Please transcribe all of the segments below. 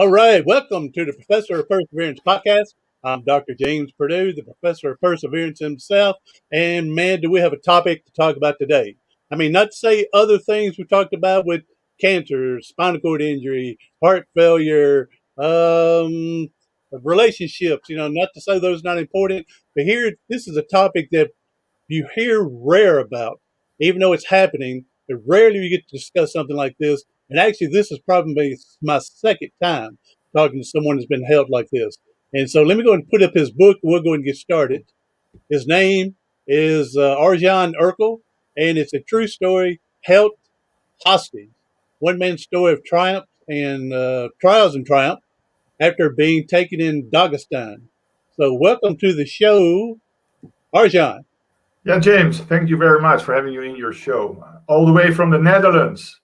All right, welcome to the Professor of Perseverance podcast. I'm Dr. James Purdue, the Professor of Perseverance himself. And man, do we have a topic to talk about today. I mean, not to say other things we talked about with cancer, spinal cord injury, heart failure, relationships, not to say those are not important, but here, this is a topic that you hear rare about, even though it's happening. But rarely you get to discuss something like this. And actually, this is probably my second time talking to someone who's been held like this. And so let me go and put up his book. We'll go and get started. His name is Arjan Erkel, and it's a true story, Held Hostage. One man's story of triumph and trials and triumph after being taken in Dagestan. So welcome to the show, Arjan. Yeah, James, thank you very much for having you in your show, all the way from the Netherlands.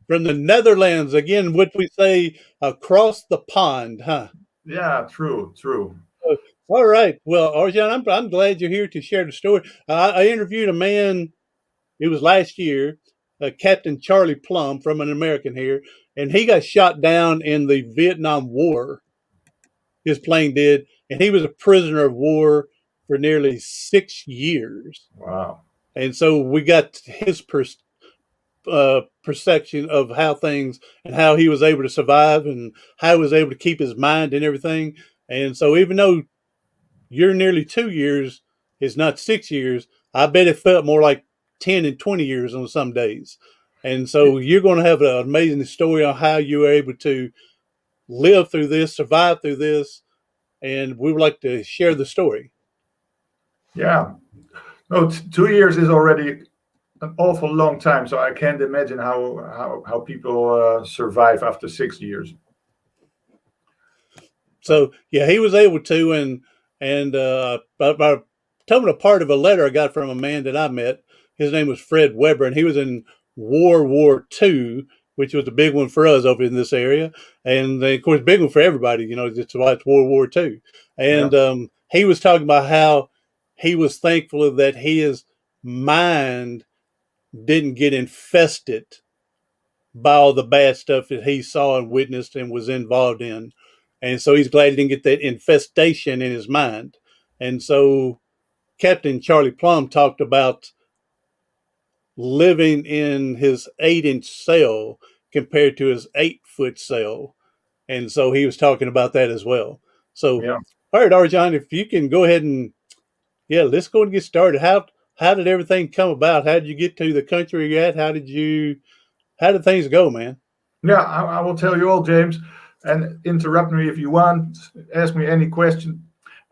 From the Netherlands, again, what we say across the pond, huh? Yeah, true. All right. Well, Arjan, I'm glad you're here to share the story. I interviewed a man, it was last year, Captain Charlie Plum from an American here, and he got shot down in the Vietnam War. His plane did, and he was a prisoner of war for nearly 6 years. Wow. And so we got his perception of how things and how he was able to survive and how he was able to keep his mind and everything. And so even though you're nearly 2 years, it's not 6 years, I bet it felt more like 10 and 20 years on some days. And so you're going to have an amazing story on how you were able to live through this, survive through this. And we would like to share the story. Yeah. No, 2 years is already an awful long time, so I can't imagine how people survive after 6 years. So yeah, he was able to, and I told him a part of a letter I got from a man that I met. His name was Fred Weber, and he was in World War II, which was a big one for us over in this area, and of course, big one for everybody. That's why it's World War II. And Yeah. he was talking about how he was thankful that his mind didn't get infested by all the bad stuff that he saw and witnessed and was involved in. And so he's glad he didn't get that infestation in his mind. And so Captain Charlie Plum talked about living in his 8-inch cell compared to his 8-foot cell. And so he was talking about that as well. So, Yeah. all right, Arjan, if you can go ahead and, let's go and get started. How did everything come about? How did you get to the country you're at? How did things go, man? Yeah, I will tell you all, James, and interrupt me if you want. Ask me any question.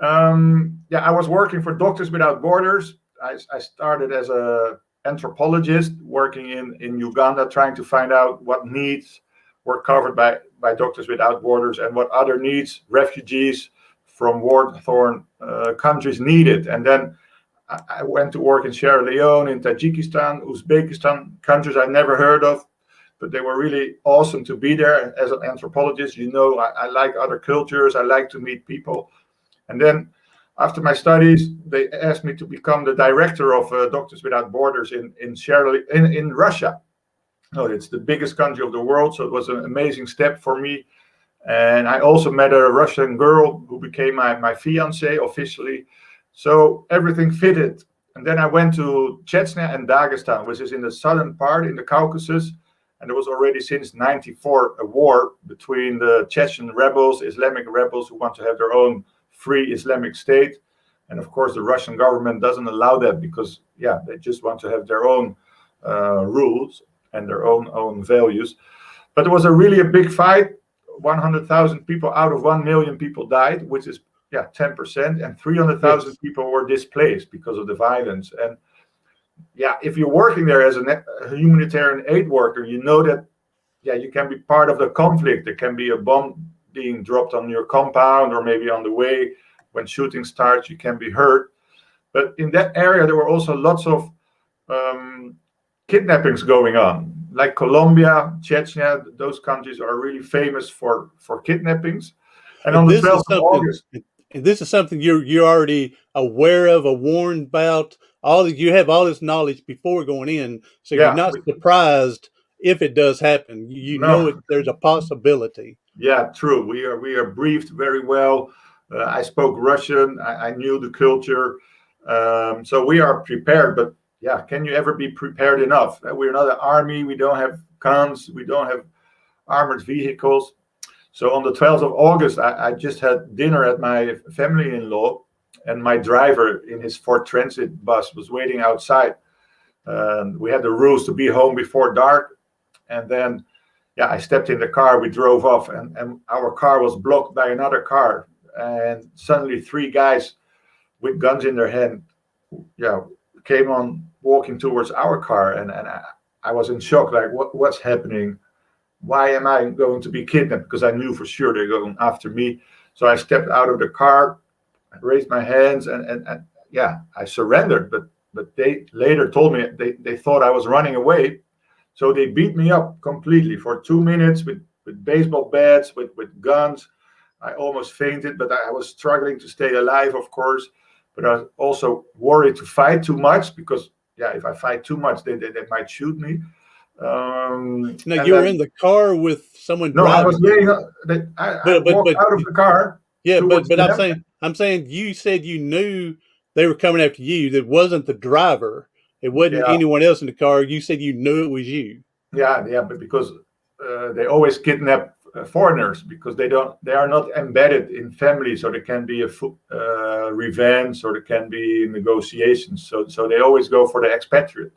Yeah, I was working for Doctors Without Borders. I started as a anthropologist working in Uganda, trying to find out what needs were covered by Doctors Without Borders and what other needs refugees from war-torn countries needed. And then I went to work in Sierra Leone, in Tajikistan, Uzbekistan, countries I never heard of, but they were really awesome to be there. As an anthropologist, I like other cultures. I like to meet people. And then after my studies, they asked me to become the director of Doctors Without Borders in Russia. No, it's the biggest country of the world, so it was an amazing step for me. And I also met a Russian girl who became my fiancée officially. So everything fitted. And then I went to Chechnya and Dagestan, which is in the southern part in the Caucasus. And there was already since 1994 a war between the Chechen rebels, Islamic rebels who want to have their own free Islamic state. And of course, the Russian government doesn't allow that because, they just want to have their own rules and their own values. But it was really a big fight. 100,000 people out of 1 million people died, which is 10%, and 300,000 people were displaced because of the violence. And if you're working there as a humanitarian aid worker, you know that you can be part of the conflict. There can be a bomb being dropped on your compound or maybe on the way. When shooting starts, you can be hurt. But in that area, there were also lots of kidnappings going on. Like Colombia, Chechnya, those countries are really famous for kidnappings. And on the 12th of August. And this is something you're already aware of or warned about. You have all this knowledge before going in, so you're not surprised if it does happen. There's a possibility. Yeah, true. We are briefed very well. I spoke Russian. I knew the culture, so we are prepared. But yeah, can you ever be prepared enough? We're not an army. We don't have guns. We don't have armored vehicles. So on the 12th of August, I just had dinner at my family-in-law, and my driver in his Ford Transit bus was waiting outside. We had the rules to be home before dark, and then yeah, I stepped in the car. We drove off, and our car was blocked by another car, and suddenly three guys with guns in their hand, yeah, came on walking towards our car, and I was in shock. Like, what's happening? Why am I going to be kidnapped? Because I knew for sure they're going after me. So I stepped out of the car, raised my hands, and yeah, I surrendered. But they later told me they thought I was running away. So they beat me up completely for 2 minutes with baseball bats, with guns. I almost fainted, but I was struggling to stay alive, of course. But I was also worried to fight too much because, yeah, if I fight too much, they might shoot me. Now And you were then, in the car with someone no, I was driving you, laying. I walked but out of the car yeah, towards but them. I'm saying you said you knew they were coming after you. That wasn't the driver. It wasn't Yeah, anyone else in the car. You said you knew it was you. yeah, but because they always kidnap foreigners because they are not embedded in families, so there can be a revenge or there can be negotiations. So they always go for the expatriate,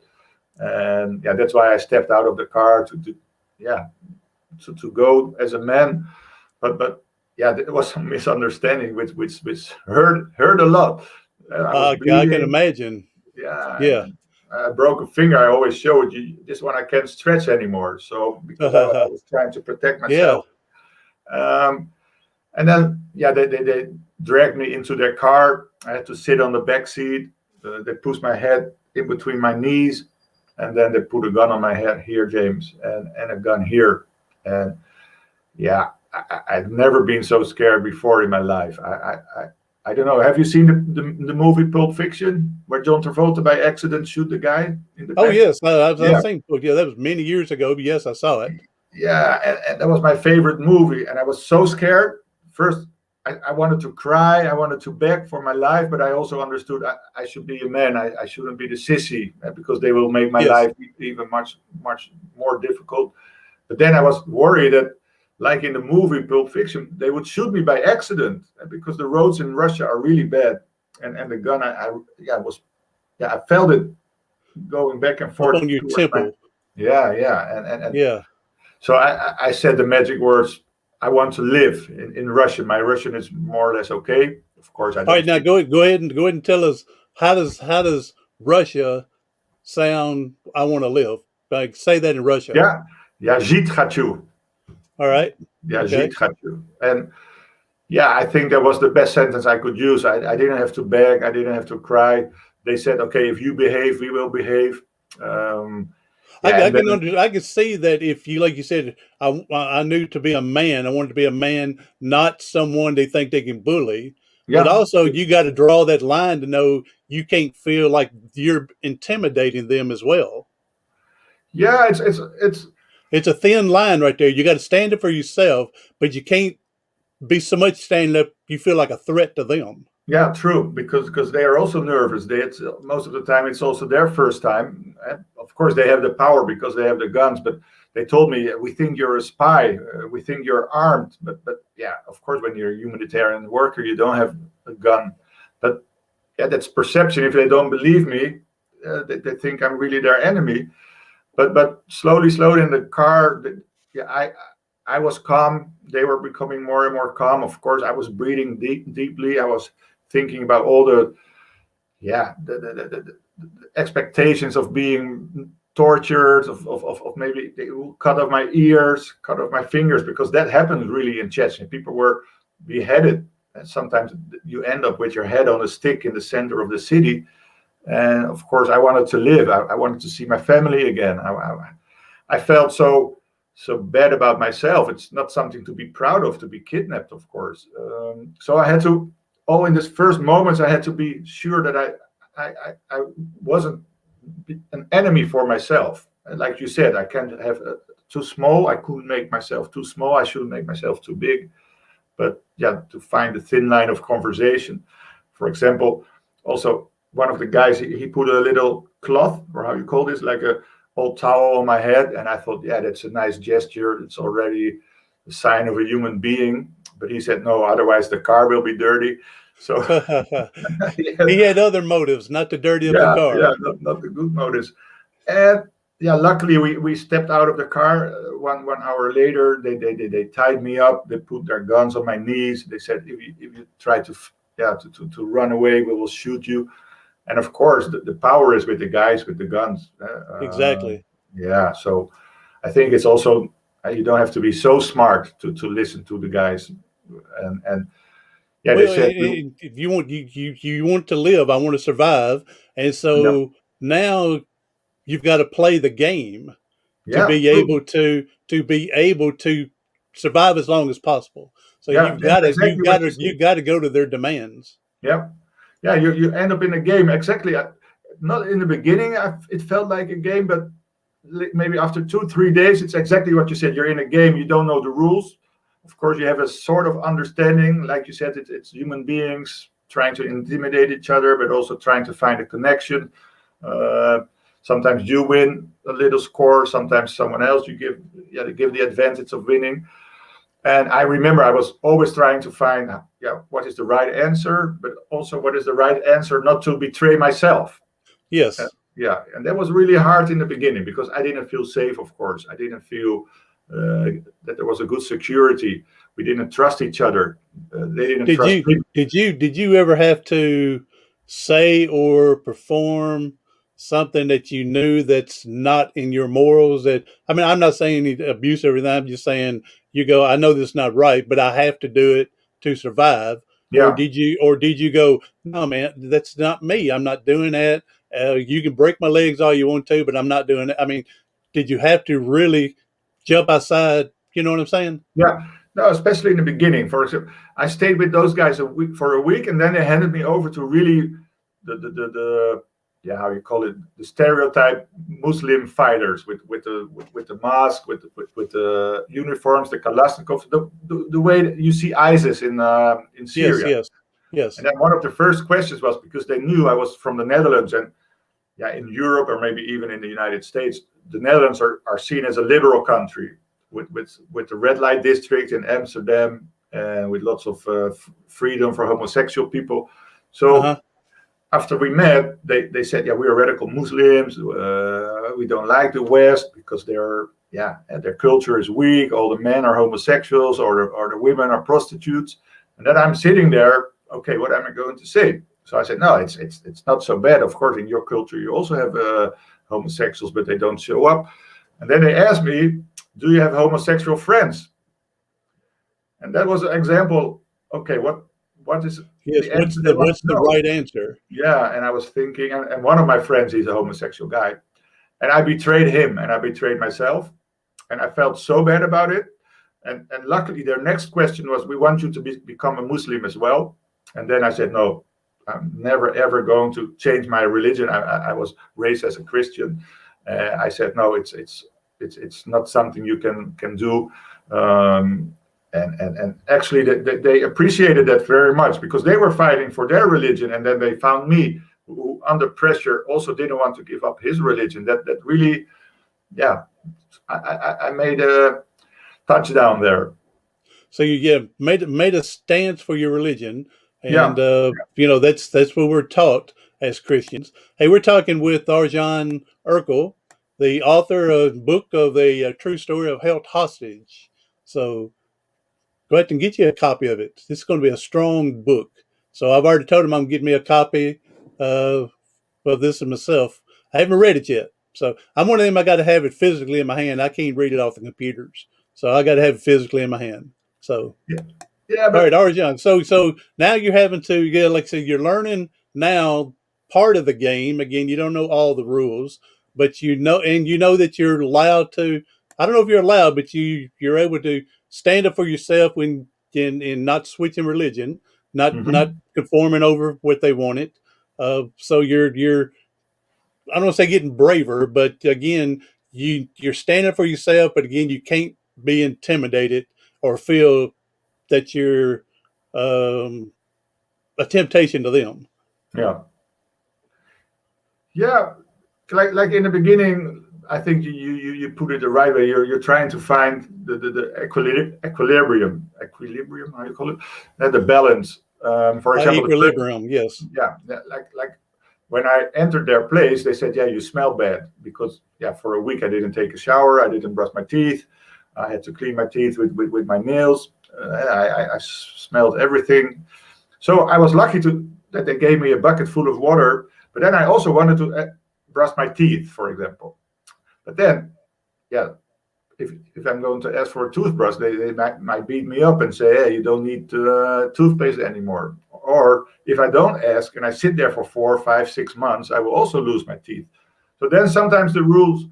and yeah, that's why I stepped out of the car yeah, to go as a man. But yeah, there was some misunderstanding which hurt a lot. I was I can bleeding. imagine. Yeah, Yeah. and I broke a finger. I always show it. This one I can't stretch anymore. So because I was trying to protect Yeah. myself, um, and then yeah, they dragged me into their car. I had to sit on the back seat. They pushed my head in between my knees, and then they put a gun on my head here, James, and a gun here, and yeah, I've never been so scared before in my life. I don't know. Have you seen the movie Pulp Fiction where John Travolta by accident shoot the guy in the Oh back? yes, I've Yeah, seen. Yeah, that was many years ago. But yes, I saw it. yeah, and that was my favorite movie. And I was so scared. First, I wanted to cry. I wanted to beg for my life, but I also understood I should be a man. I shouldn't be the sissy because they will make my Yes. life even much more difficult. But then I was worried that, like in the movie Pulp Fiction, they would shoot me by accident because the roads in Russia are really bad. And the gun, yeah, I felt it going back and Up forth on your towards my, temple. yeah. And Yeah. so I said the magic words, I want to live in Russian. My Russian is more or less okay. Of course, I All don't right, now speak. go ahead and tell us how does Russia sound? I want to live. Like say that in Russia. Yeah, yeah, жить хочу. All right. Yeah, Okay. жить хочу. And yeah, I think that was the best sentence I could use. I didn't have to beg. I didn't have to cry. They said, okay, if you behave, we will behave. Um, I, yeah, I and can then, I can see that if you like you said I knew to be a man. I wanted to be a man, not someone they think they can bully. But yeah, also you got to draw that line to know you can't feel like you're intimidating them as well. yeah, it's It's a thin line right there. You got to stand up for yourself, but you can't be so much standing up you feel like a threat to them. yeah, true, because they are also nervous. It's most of the time it's also their first time. And of course, they have the power because they have the guns. But they told me, we think you're a spy. We think you're armed. But yeah, of course, when you're a humanitarian worker, you don't have a gun. But yeah, that's perception. If they don't believe me, they think I'm really their enemy. But slowly in the car, yeah, I was calm. They were becoming more and more calm. Of course, I was breathing deeply. I was thinking about all the, yeah, the expectations of being tortured, of maybe they will cut off my ears, cut off my fingers, because that happened really in Chechnya. People were beheaded, and sometimes you end up with your head on a stick in the center of the city. And of course, I wanted to live. I wanted to see my family again. I felt so bad about myself. It's not something to be proud of, to be kidnapped, of course. So I had to, in this first moments, I had to be sure that I wasn't an enemy for myself. And like you said, I can't have too small. I couldn't make myself too small. I shouldn't make myself too big. But yeah, to find the thin line of conversation. For example, also one of the guys, he put a little cloth, or how you call this, like a old towel on my head, and I thought, yeah, that's a nice gesture. It's already the sign of a human being. But he said, no, otherwise the car will be dirty. So yeah, He had other motives, not to dirty up the car. yeah, not the good motives. And yeah, luckily we stepped out of the car. One hour later, they tied me up. They put their guns on my knees. They said, if you try to to run away, we will shoot you. And of course, the power is with the guys with the guns. Exactly. Yeah, so I think it's also you don't have to be so smart to listen to the guys. And yeah, they Well, said, if you want you want to live, I want to survive, and yeah, so now you've got to play the game to yeah, be true. able to survive as long as possible. So Yeah, that's exactly what you said. you got to go to their demands. Yeah, yeah, you end up in a game exactly. Not in the beginning, it felt like a game, but maybe after 2 3 days, it's exactly what you said. You're in a game, you don't know the rules. Of course, you have a sort of understanding, like you said, it's human beings trying to intimidate each other, but also trying to find a connection. Uh, Sometimes you win a little score, sometimes someone else. They give the advantage of winning. And I remember I was always trying to find, what is the right answer, but also what is the right answer not to betray myself. Uh, Yes. yeah, and that was really hard in the beginning because I didn't feel safe. Of course, I didn't feel that there was a good security. We didn't trust each other. They didn't Did trust you me. did you ever have to say or perform something that you knew that's not in your morals? That I mean, I'm not saying any abuse or everything. I'm just saying you go. I know this is not right, but I have to do it to survive. Yeah, Or did you go? No, man, that's not me. I'm not doing that. You can break my legs all you want to, but I'm not doing it. I mean, did you have to really jump outside? You know what I'm saying? yeah. No, especially in the beginning. For example, I stayed with those guys for a week, and then they handed me over to really the yeah, how you call it, the stereotype Muslim fighters with the mask, with the uniforms, the Kalashnikovs, the way that you see ISIS in Yes, Syria. yes, yes. And then one of the first questions was because they knew I was from the Netherlands, and yeah, in Europe or maybe even in the United States, the Netherlands are seen as a liberal country with the red light district in Amsterdam and with lots of freedom for homosexual people. Uh So huh. after we met, they said, yeah, we are radical Muslims. We don't like the West because their culture is weak. All the men are homosexuals, or the women are prostitutes. And then I'm sitting there. Okay, what am I going to say? So I said, no, it's not so bad. Of course, in your culture, you also have homosexuals, but they don't show up. And then they asked me, do you have homosexual friends? And that was an example. Okay, what is Yes. the answer they want What's to the know? right answer? Yeah, and I was thinking, and one of my friends, he's a homosexual guy, and I betrayed him, and I betrayed myself, and I felt so bad about it. And luckily, their next question was, "We want you to become a Muslim as well." And then I said, "No, I'm never ever going to change my religion. I was raised as a Christian." I said, "No, it's not something you can do." Um, and actually they appreciated that very much because they were fighting for their religion, and then they found me who under pressure also didn't want to give up his religion. That really, yeah, I made a touchdown there. So you made a stance for your religion, and Yeah, that's what we're taught as Christians. Hey, we're talking with Arjan Erkel, the author of book of the true story of held hostage. So go ahead and get you a copy of it. This is going to be a strong book. So I've already told him I'm getting me a copy uh, of this myself. I haven't read it yet. So I'm one of them. I got to have it physically in my hand. I can't read it off the computers. So I got to have it physically in my hand. So yeah, yeah, all right, but Arjan. So now you're having to, yeah, like I said, you're learning now part of the game. Again, you don't know all the rules, but you know that you're allowed to. I don't know if you're allowed, but you're able to stand up for yourself when in not switching religion, not mhm. conforming over what they wanted. So you're I don't want to say getting braver, but again, you're standing up for yourself, but again, you can't be intimidated or feel that you're um, a temptation to them. Yeah. Yeah. Like in the beginning, I think you put it the right way. You're trying to find the equilibrium, how you call it, the balance. For example, the first, Equilibrium, yes. yeah, like when I entered their place, they said, "Yeah, you smell bad," because yeah, for a week I didn't take a shower, I didn't brush my teeth, I had to clean my teeth with my nails. I smelled everything. So I was lucky to that they gave me a bucket full of water. But then I also wanted to brush my teeth, for example. But then, yeah, if I'm going to ask for a toothbrush, they might beat me up and say, "Hey, you don't need toothpaste anymore." Or if I don't ask and I sit there for 4, 5, 6 months, I will also lose my teeth. So then sometimes the rules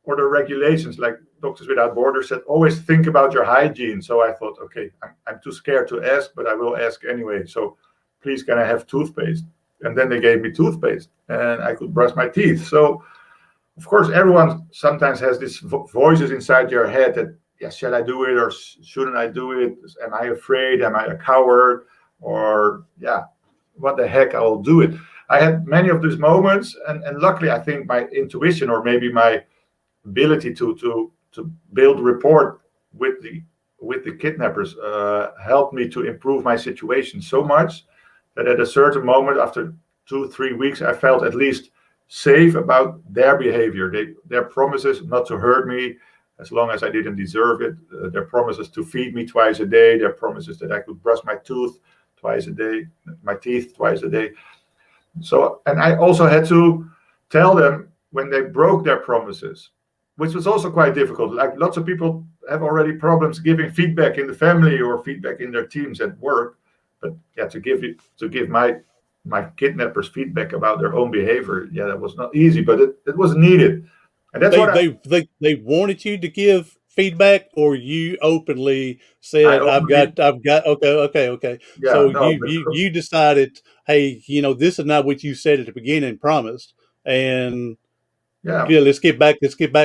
or the regulations, like Doctors Without Borders said, always think about your hygiene. So I thought, okay, I'm too scared to ask, but I will ask anyway. So please, can I have toothpaste? And then they gave me toothpaste and I could brush my teeth. So of course, everyone sometimes has these voices inside your head that, yeah, shall I do it or shouldn't I do it? Am I afraid? Am I a coward? Or, yeah, what the heck, I will do it. I had many of these moments, and luckily, I think my intuition or maybe my ability to build rapport with the kidnappers helped me to improve my situation so much that at a certain moment, after 2, 3 weeks, I felt at least safe about their behavior, their promises not to hurt me as long as I didn't deserve it, their promises to feed me twice a day, their promises that I could brush my tooth twice a day, my teeth twice a day. So, and I also had to tell them when they broke their promises, which was also quite difficult. Like lots of people have already problems giving feedback in the family or feedback in their teams at work, but yeah, to give my kidnappers feedback about their own behavior, yeah, that was not easy, but it was needed, and that's They what they they they wanted you to give feedback, or you openly I said, openly, I've got." Okay. yeah, So no, you decided, hey, this is not what you said at the beginning, promised, and yeah, yeah, let's get back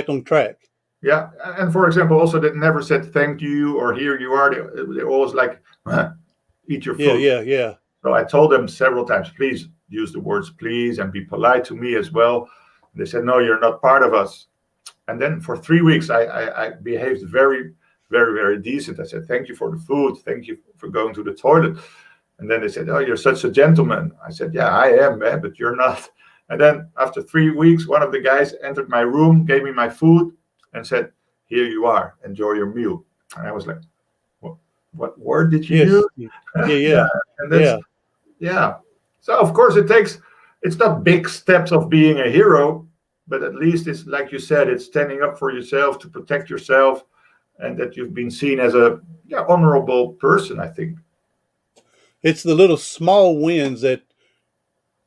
on track. yeah, and for example, also they never said thank you or here you are. They always like eat your Yeah, food. yeah. So I told them several times, please use the words please and be polite to me as well. And they said, no, you're not part of us. And then for 3 weeks, I behaved very, very, very decent. I said, thank you for the food. Thank you for going to the toilet. And then they said, oh, you're such a gentleman. I said, yeah, I am, man, but you're not. And then after 3 weeks, one of the guys entered my room, gave me my food, and said, here you are. Enjoy your meal. And I was like, what word did you use? Yes. Yeah, Yeah. yeah. And that's, Yeah. yeah. So of course it's not big steps of being a hero, but at least it's like you said, it's standing up for yourself to protect yourself and that you've been seen as a, yeah, honorable person, I think. It's the little small wins that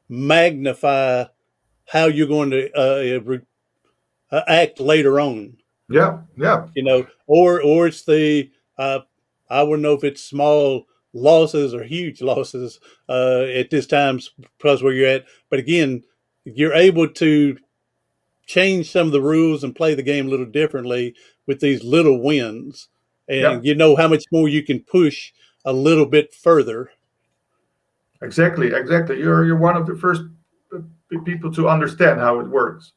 magnify how you're going to act later on. Yeah, yeah, Or it's the uh, I wouldn't know if it's small losses or huge losses at this time because where you're at. But again, you're able to change some of the rules and play the game a little differently with these little wins, yeah. and you know how much more you can push a little bit further. Exactly, exactly. You're one of the first people to understand how it works.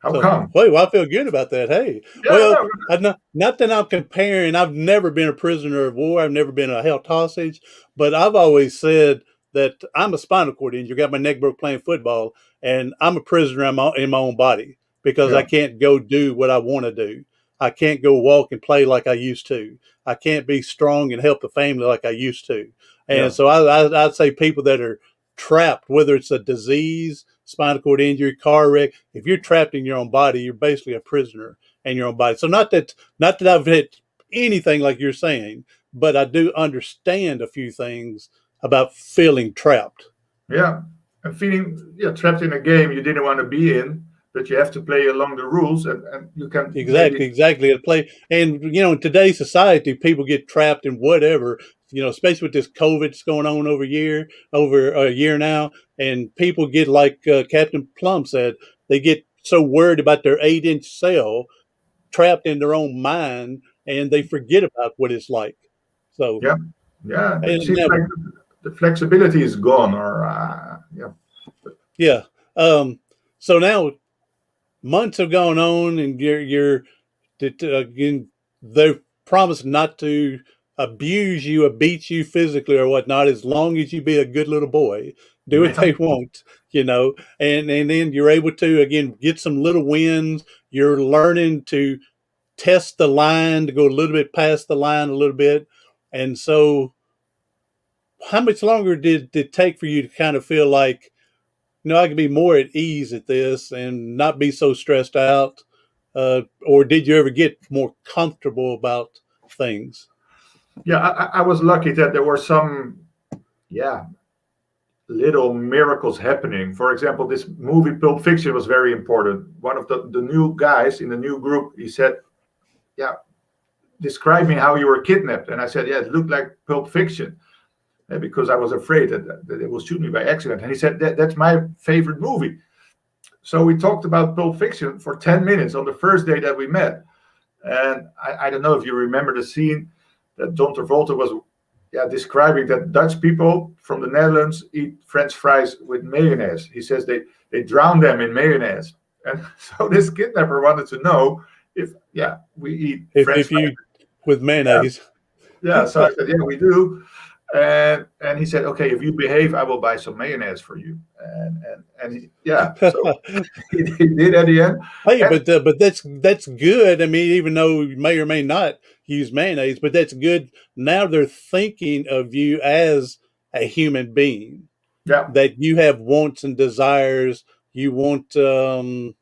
How So, come? well, I feel good about that. Hey, Yeah, well, no, not that I'm comparing. I've never been a prisoner of war. I've never been a held hostage. But I've always said that I'm a spinal cord injury. Got my neck broke playing football, and I'm a prisoner in my own body because I yeah, can't go do what I want to do. I can't go walk and play like I used to. I can't be strong and help the family like I used to. And yeah, so I'd say people that are trapped, whether it's a disease, spinal cord injury, car wreck, if you're trapped in your own body, you're basically a prisoner in your own body. So not that I've hit anything like you're saying, but I do understand a few things about feeling trapped. yeah. And feeling, yeah, trapped in a game you didn't want to be in, but you have to play along the rules, and you can maybe, Exactly. It play, and in today's society, people get trapped in whatever. Especially with this COVID that's going on over a year now, and people get like Captain Plum said, they get so worried about their 8-inch cell trapped in their own mind, and they forget about what it's like. So, Yeah, yeah. It and seems now, like the flexibility is gone, or yeah, yeah. So now months have gone on, and again, they've promised not to abuse you or beat you physically or whatnot, as long as you be a good little boy, do what yeah, they want, and then you're able to again get some little wins. You're learning to test the line, to go a little bit past the line a little bit. And so, how much longer did it take for you to kind of feel like, I can be more at ease at this and not be so stressed out? Or did you ever get more comfortable about things? yeah. I was lucky that there were some, yeah, little miracles happening. For example, this movie Pulp Fiction was very important. One of the new guys in the new group, he said, "Yeah, describe me how you were kidnapped." And I said, "Yeah, it looked like Pulp Fiction." Because I was afraid that it will shoot me by accident. And he said, that's my favorite movie. So we talked about Pulp Fiction for 10 minutes on the first day that we met. And I don't know if you remember the scene that John Travolta was describing, that Dutch people from the Netherlands eat French fries with mayonnaise. He says they drown them in mayonnaise. And so this kidnapper wanted to know if, we eat French If fries. you with Yeah, mayonnaise. yeah. So I said, yeah, we do. And he said, okay, if you behave, I will buy some mayonnaise for you. So he did at the end. Hey, And but that's good. I mean, even though you may or may not use mayonnaise, but that's good. Now they're thinking of you as a human being, yeah, that you have wants and desires. You want, oh,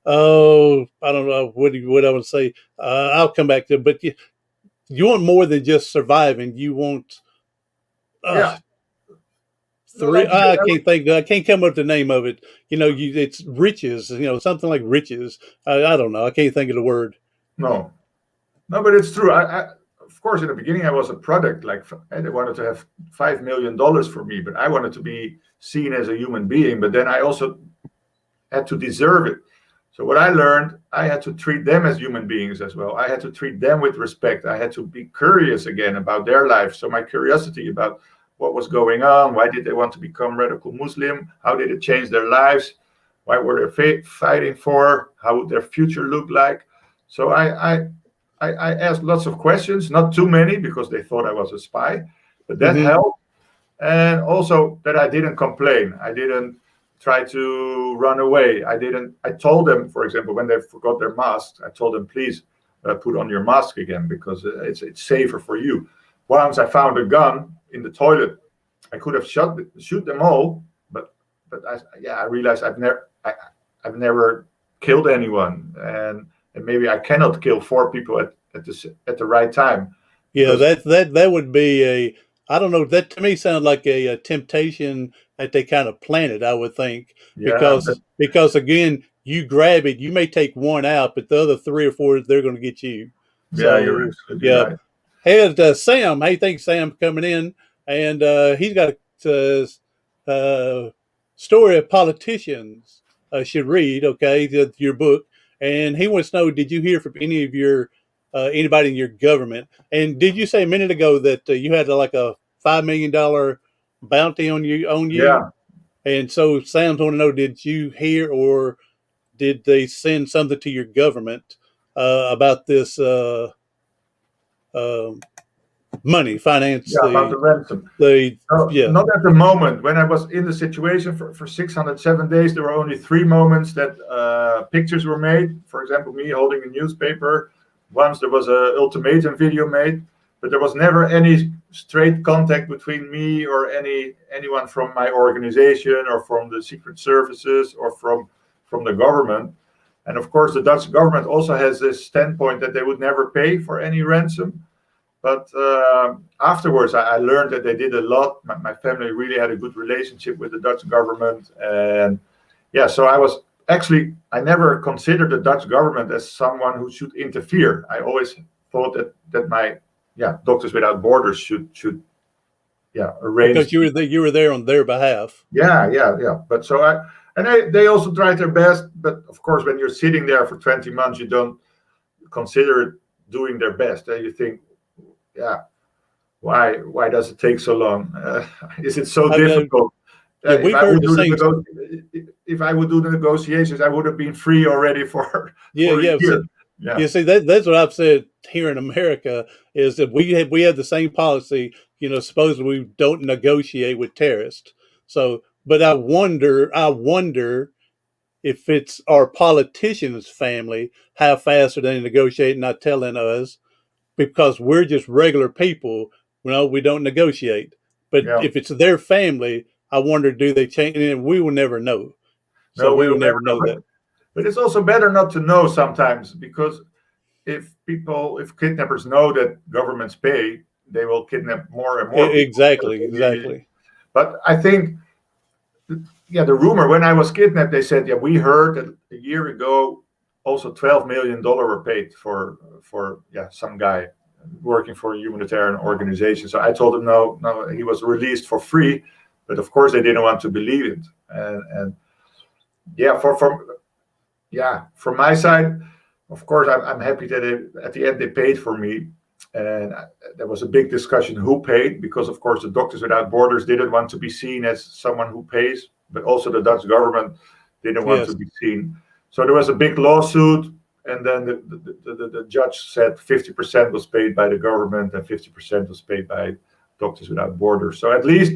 I don't know what I would say. I'll come back to it, but you want more than just surviving. You want, uh, yeah, three. like you. I can't come up with the name of it. It's riches. Something like riches. I don't know. I can't think of the word. No, no, but it's true. Of course, in the beginning, I was a product. Like, they wanted to have $5 million for me, but I wanted to be seen as a human being. But then I also had to deserve it. So what I learned, I had to treat them as human beings as well. I had to treat them with respect. I had to be curious again about their life. So my curiosity about what was going on, why did they want to become radical Muslim, how did it change their lives, why were they fighting for, how would their future look like. So I asked lots of questions, not too many because they thought I was a spy, but that Mm-hmm. helped. And also that I didn't complain. I didn't try to run away. I told them, for example, when they forgot their masks, I told them, please put on your mask again, because it's safer for you. Once I found a gun in the toilet, I could have shoot them all, but I realized I've never killed anyone, and maybe I cannot kill 4 people at the right time, Yeah, because that would be a. I don't know. That to me sounds like a temptation that they kind of planted. I would think, yeah, because again, you grab it, you may take one out, but the other 3 or 4, they're going to get you. you're So absolutely yeah. right. Hey, Sam. Hey, thanks, Sam, for coming in, and he's got a story of politicians should read. Okay, your book, and he wants to know: did you hear from any of your anybody in your government? And did you say a minute ago that you had like a $5 million bounty on you? Yeah. And so Sam's want to know: did you hear, or did they send something to your government about this uh, money, finance, Yeah, about the ransom. the No, yeah, not at the moment. When I was in the situation for 607 days, there were only 3 moments that pictures were made. For example, me holding a newspaper. Once there was a ultimatum video made, but there was never any straight contact between me or anyone from my organization or from the secret services or from the government. And of course, the Dutch government also has this standpoint that they would never pay for any ransom. But afterwards, I learned that they did a lot. My family really had a good relationship with the Dutch government. And yeah, so I never considered the Dutch government as someone who should interfere. I always thought that my, Doctors Without Borders should arrange. because you were there on their behalf. Yeah. But so And they also tried their best, but of course, when you're sitting there for 20 months, you don't consider it doing their best. And you think, yeah, why does it take so long? Is it so I know. difficult? Yeah, If we've I heard would the do same. if I would do the negotiations, I would have been free already for Yeah, a yeah. year. Yeah, You see, that's what I've said here in America is that we have the same policy. Supposedly we don't negotiate with terrorists. So, but I wonder if it's our politicians' family, how fast are they negotiating, not telling us because we're just regular people. We don't negotiate. But yeah. if it's their family, I wonder, do they change? And we will never know. So No, we we will will never never know. know that. But it's also better not to know sometimes, because if kidnappers know that governments pay, they will kidnap more and more people. Exactly, exactly. But I think, yeah, the rumor when I was kidnapped, they said, yeah, we heard that a year ago, also $12 million were paid for some guy working for a humanitarian organization. So I told them no, no, he was released for free, but of course they didn't want to believe it. And yeah, from my side, of course, I'm happy that at the end they paid for me. And there was a big discussion who paid, because, of course, the Doctors Without Borders didn't want to be seen as someone who pays, but also the Dutch government didn't want to Yes. be seen. So there was a big lawsuit, and then the judge said 50% was paid by the government and 50% was paid by Doctors Without Borders. So at least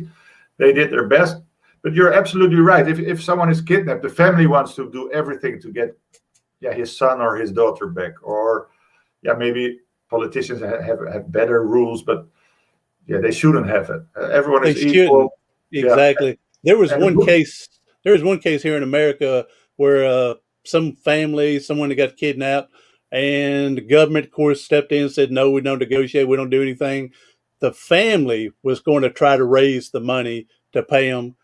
they did their best. But you're absolutely right. If someone is kidnapped, the family wants to do everything to get his son or his daughter back. Or maybe politicians have better rules, but they shouldn't have it. Everyone They is equal. shouldn't. Yeah, Exactly. There was and the one book. case. There was one case here in America where some family, someone that got kidnapped, and the government, of course, stepped in and said, "No, we don't negotiate. We don't do anything." The family was going to try to raise the money to pay them,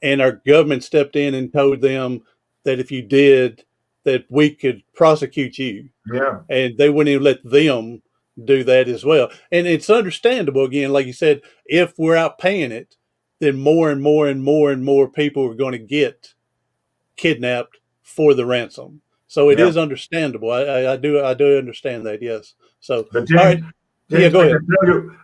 and our government stepped in and told them that if you did, that we could prosecute you, Yeah, and they wouldn't even let them do that as well. And it's understandable, again, like you said, if we're out paying it, then more and more and more and more people are going to get kidnapped for the ransom. So it yeah. is understandable. I do understand that. Yes. So But all right, yeah, James, go I ahead. can tell you,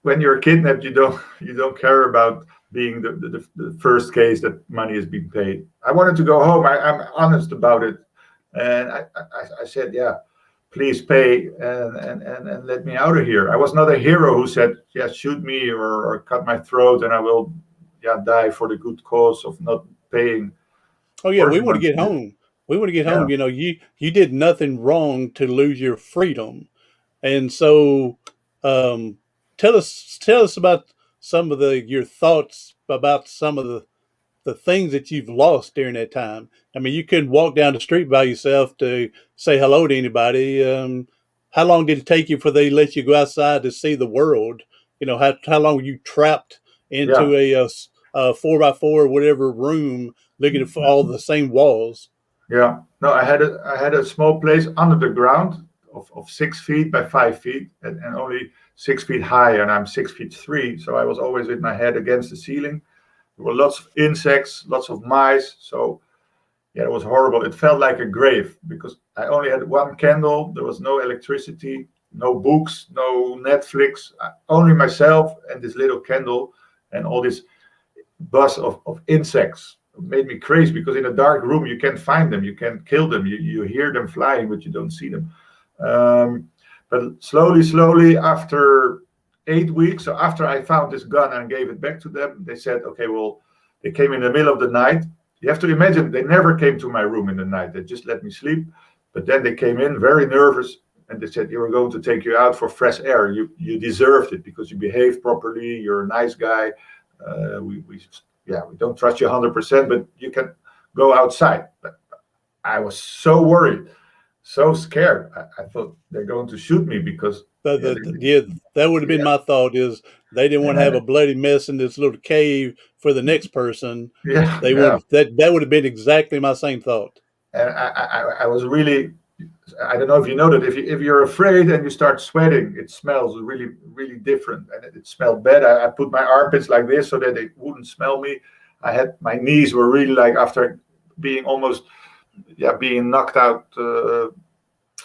when you're kidnapped, you don't care about being the first case that money is being paid. I wanted to go home. I'm honest about it, and I said, yeah, please pay and let me out of here. I was not a hero who said, yeah, shoot me or cut my throat and I will die for the good cause of not paying. Oh Of yeah, course we I want to want get to. home. We want to get Yeah, home. You did nothing wrong to lose your freedom. And so, um, tell us about some of your thoughts about some of the things that you've lost during that time. I mean, you couldn't walk down the street by yourself to say hello to anybody. How long did it take you for they let you go outside to see the world? How long were you trapped yeah. into a 4x4 or whatever room, looking at all the same walls? Yeah. No, I had a small place under the ground of 6 feet by 5 feet, and only 6 feet high, and I'm 6 feet three. So I was always with my head against the ceiling. There were lots of insects, lots of mice. So yeah, it was horrible. It felt like a grave because I only had one candle. There was no electricity, no books, no Netflix, only myself and this little candle and all this buzz of insects. It made me crazy because in a dark room you can't find them, you can't kill them, you hear them flying, but you don't see them. Um, but slowly, after 8 weeks, so after I found this gun and gave it back to them, they said, okay, well, they came in the middle of the night. You have to imagine they never came to my room in the night. They just let me sleep. But then they came in very nervous and they said, you were going to take you out for fresh air. You deserved it because you behaved properly. You're a nice guy. We don't trust you 100%, but you can go outside. But I was so worried, so scared. I thought they're going to shoot me because Yeah, that would have been yeah, my thought. Is they didn't want to have and a bloody mess in this little cave for the next person. yeah, They yeah. wanted that would have been exactly my same thought. And I was really, I don't know if you know that if you're afraid and you start sweating, it smells really, really different, and it smelled bad. I put my armpits like this so that they wouldn't smell me. I had my knees were really like after being almost, being knocked out.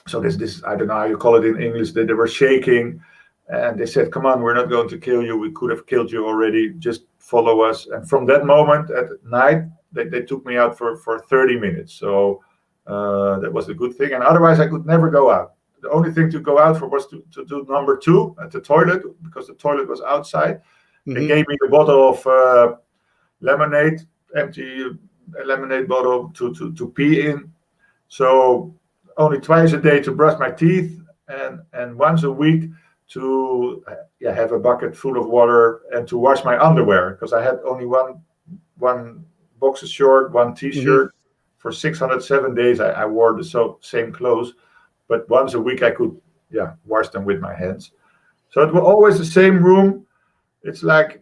So this I don't know how you call it in English. They were shaking, and they said, "Come on, we're not going to kill you. We could have killed you already. Just follow us." And from that moment at night, they took me out for 30 minutes. So that was a good thing. And otherwise, I could never go out. The only thing to go out for was to do number two at the toilet, because the toilet was outside. They gave me a bottle of lemonade, empty lemonade bottle to pee in. So only twice a day to brush my teeth, and once a week to have a bucket full of water and to wash my underwear, because I had only one boxer short, one t-shirt. For 607 days I wore the same clothes, but once a week I could wash them with my hands. So it was always the same room. It's like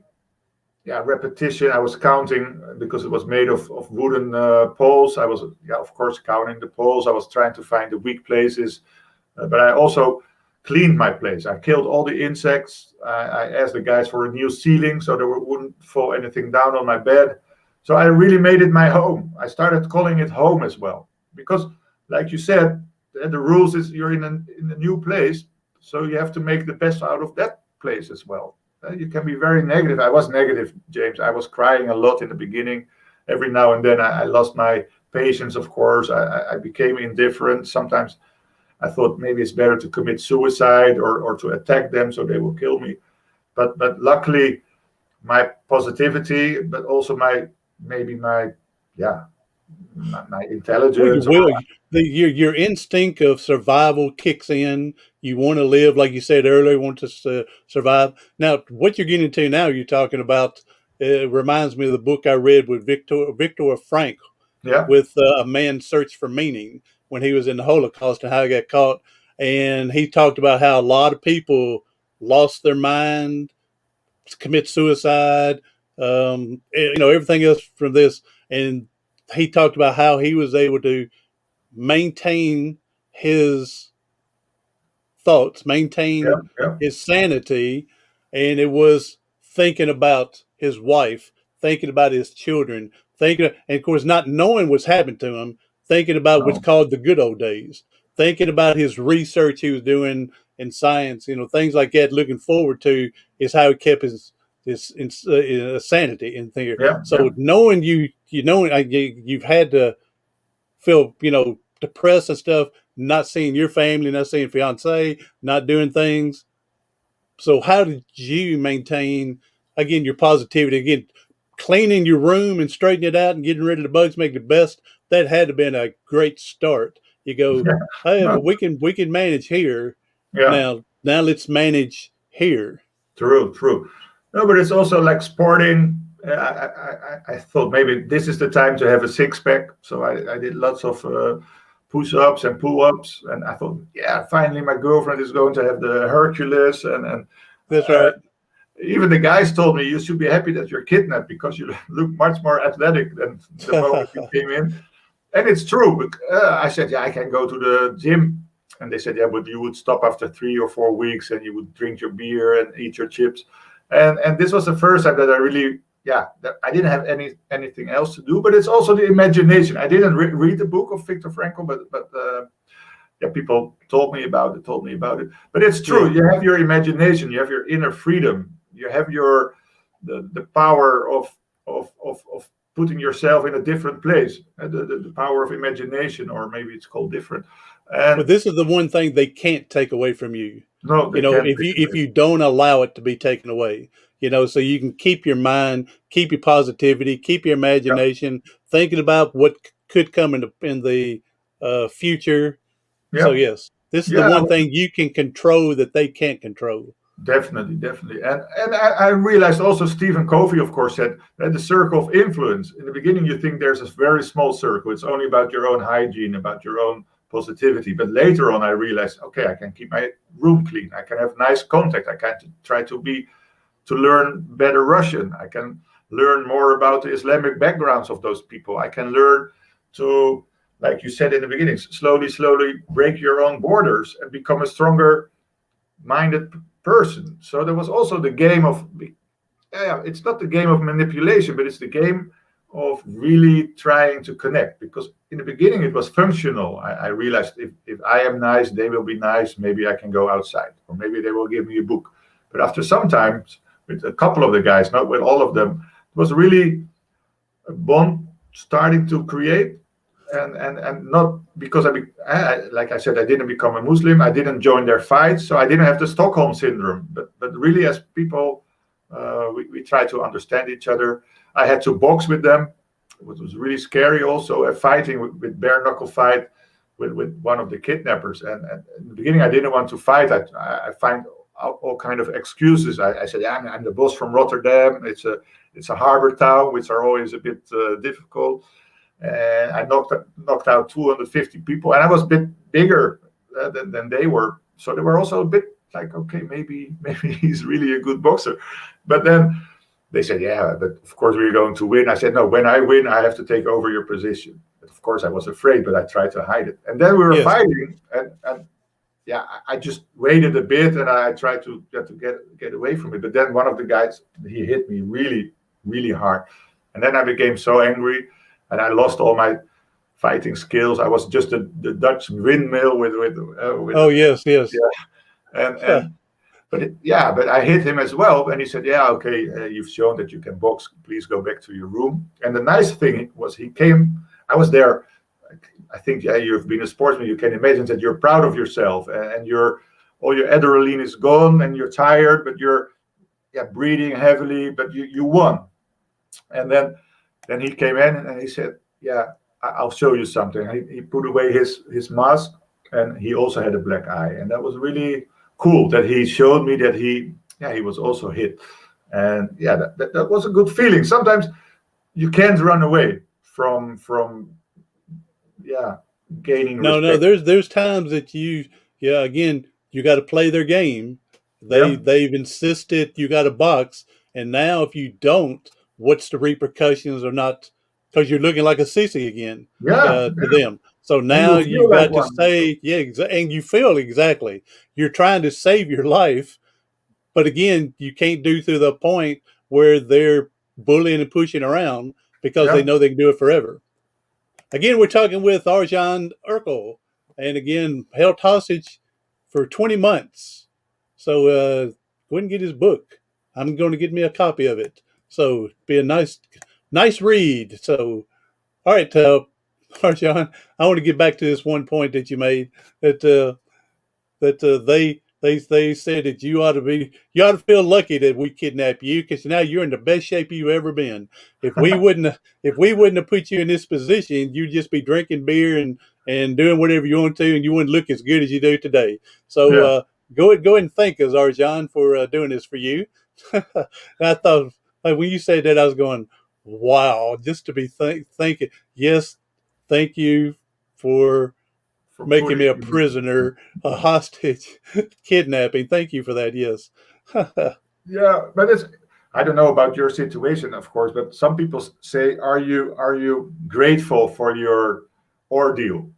repetition. I was counting, because it was made of wooden poles. I was of course counting the poles. I was trying to find the weak places, but I also cleaned my place. I killed all the insects. I asked the guys for a new ceiling so there wouldn't fall anything down on my bed. So I really made it my home. I started calling it home as well, because, like you said, the rules is you're in a new place, so you have to make the best out of that place as well. You can be very negative. I was negative, James. I was crying a lot in the beginning. Every now and then I lost my patience, of course. I became indifferent. Sometimes I thought maybe it's better to commit suicide or to attack them so they will kill me. But luckily, my positivity, but also my intelligence. Well, your instinct of survival kicks in. You want to live, like you said earlier, you want to survive. Now, what you're getting into now, you're talking about, reminds me of the book I read with Viktor Frankl, with A Man's Search for Meaning, when he was in the Holocaust and how he got caught. And he talked about how a lot of people lost their mind, commit suicide, everything else from this. And he talked about how he was able to maintain his thoughts, maintain his sanity, and it was thinking about his wife, thinking about his children, and of course not knowing what's happened to him, thinking about what's called the good old days, thinking about his research he was doing in science, things like that. Looking forward to is how he kept his sanity in there. So knowing you've had to feel depressed and stuff, not seeing your family, not seeing fiance, not doing things. So how did you maintain, again, your positivity, again, cleaning your room and straightening it out and getting rid of the bugs, make the best? That had to have been a great start. You go, hey, but we can manage here. Now let's manage here. True. No, but it's also like sporting. I thought maybe this is the time to have a six-pack. So I did lots of push-ups and pull-ups, and I thought, finally my girlfriend is going to have the Hercules, and that's right. Even the guys told me, you should be happy that you're kidnapped because you look much more athletic than the moment you came in. And it's true. I said, I can go to the gym. And they said, but you would stop after 3 or 4 weeks and you would drink your beer and eat your chips. And this was the first time that I really, that I didn't have anything else to do. But it's also the imagination. I didn't read the book of Viktor Frankl, but people told me about it. But it's true. You have your imagination. You have your inner freedom. You have the power of putting yourself in a different place. The power of imagination, or maybe it's called different. But this is the one thing they can't take away from you. No, if you don't allow it to be taken away, so you can keep your mind, keep your positivity, keep your imagination, thinking about what could come in the future. So yes, this is the one thing you can control that they can't control. Definitely. And I realized also Stephen Covey, of course, said that the circle of influence. In the beginning, you think there's a very small circle. It's only about your own hygiene, about your own positivity. But later on, I realized, okay, I can keep my room clean. I can have nice contact. I can try to learn better Russian. I can learn more about the Islamic backgrounds of those people. I can learn to, like you said in the beginning, slowly break your own borders and become a stronger minded person. So there was also the game of, it's not the game of manipulation, but it's the game of really trying to connect, because in the beginning it was functional. I realized if I am nice, they will be nice. Maybe I can go outside, or maybe they will give me a book. But after some time, with a couple of the guys, not with all of them, it was really a bond starting to create. And not because like I said, I didn't become a Muslim. I didn't join their fights, so I didn't have the Stockholm syndrome. But really, as people, we try to understand each other. I had to box with them. It was really scary. Also, a fighting with bare knuckle fight with one of the kidnappers. And in the beginning, I didn't want to fight. I find all kind of excuses. I said, yeah, I'm the boss from Rotterdam. It's a harbor town, which are always a bit difficult. And I knocked out 250 people, and I was a bit bigger than they were. So they were also a bit like, okay, maybe he's really a good boxer. But then they said, yeah, but of course we're going to win. I said, no, when I win, I have to take over your position. But of course I was afraid, but I tried to hide it. And then we were Yes. fighting, and yeah, I just waited a bit, and I tried to get away from it. But then one of the guys, he hit me really, really hard. And then I became so angry, and I lost all my fighting skills. I was just the Dutch windmill with Oh, yes, yes. and but I hit him as well, and he said, "Yeah, okay, you've shown that you can box. Please go back to your room." And the nice thing was, he came. I was there. I think, yeah, you've been a sportsman. You can imagine that you're proud of yourself, and all your adrenaline is gone, and you're tired, but you're breathing heavily, but you won. And then he came in and he said, "Yeah, I'll show you something." He put away his mask, and he also had a black eye, and that was really cool that he showed me that he was also hit. And yeah, that was a good feeling. Sometimes you can't run away from gaining No, no. respect. There's times that again, you got to play their game. Yeah, They've insisted you got to box, and now if you don't, what's the repercussions or not? Because you're looking like a sissy again yeah, to them. So and now you feel you've like got to one. say, yeah, and you feel exactly. You're trying to save your life, but again, you can't do to the point where they're bullying and pushing around because they Yeah, know they can do it forever. Again, we're talking with Arjan Erkel, and again, held hostage for 20 months. So go ahead and get his book. I'm going to get me a copy of it. So be a nice read. So, all right, Arjan, I want to get back to this one point that you made that they said that you ought to feel lucky that we kidnapped you because now you're in the best shape you've ever been. If we wouldn't have put you in this position, you'd just be drinking beer and doing whatever you want to, and you wouldn't look as good as you do today. So yeah. go ahead and thank us, Arjan, for doing this for you. I thought like, when you said that, I was going, wow, just to be thinking, yes, thank you for For making me putting a prisoner, a hostage, kidnapping. Thank you for that. Yes. Yeah, but I don't know about your situation, of course, but some people say, are you grateful for your ordeal?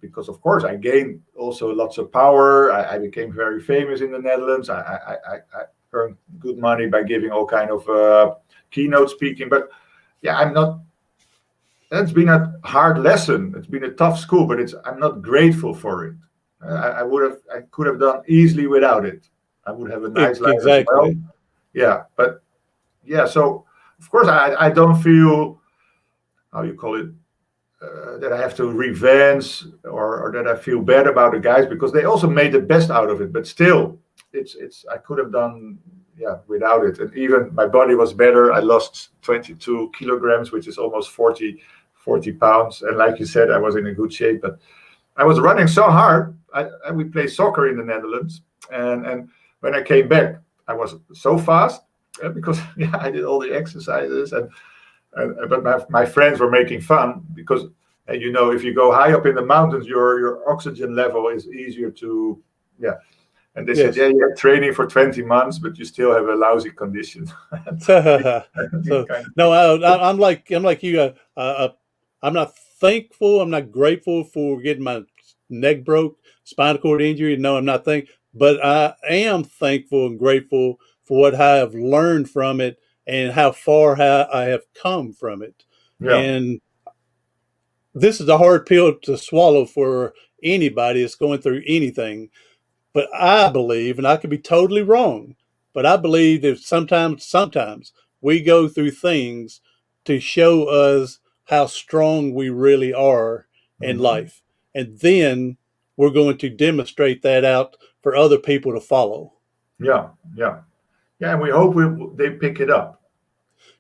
Because of course I gained also lots of power. I became very famous in the Netherlands. I earned good money by giving all kind of keynote speaking. But yeah, I'm not. That's been a hard lesson. It's been a tough school, but I'm not grateful for it. I could have done easily without it. I would have a nice life as well. Exactly. Yeah, but yeah, so of course I don't feel, how you call it, that I have to revenge, or that I feel bad about the guys, because they also made the best out of it. But still, it's I could have done, yeah, without it. And even my body was better. I lost 22 kilograms, which is almost 40 pounds. And like you said, I was in a good shape, but I was running so hard. We play soccer in the Netherlands, and when I came back, I was so fast, because yeah, I did all the exercises, but my friends were making fun because, if you go high up in the mountains, your oxygen level is easier to, yeah. And they said, Yes. yeah, you're training for 20 months, but you still have a lousy condition. So Kind no, I'm like you. I'm not thankful. I'm not grateful for getting my neck broke, spinal cord injury. No, I'm not but I am thankful and grateful for what I have learned from it and how far I have come from it. Yeah. And this is a hard pill to swallow for anybody that's going through anything. But I believe, and I could be totally wrong, but I believe that sometimes we go through things to show us how strong we really are in Hmm. life. And then we're going to demonstrate that out for other people to follow. Yeah. Yeah. Yeah. And we hope they pick it up.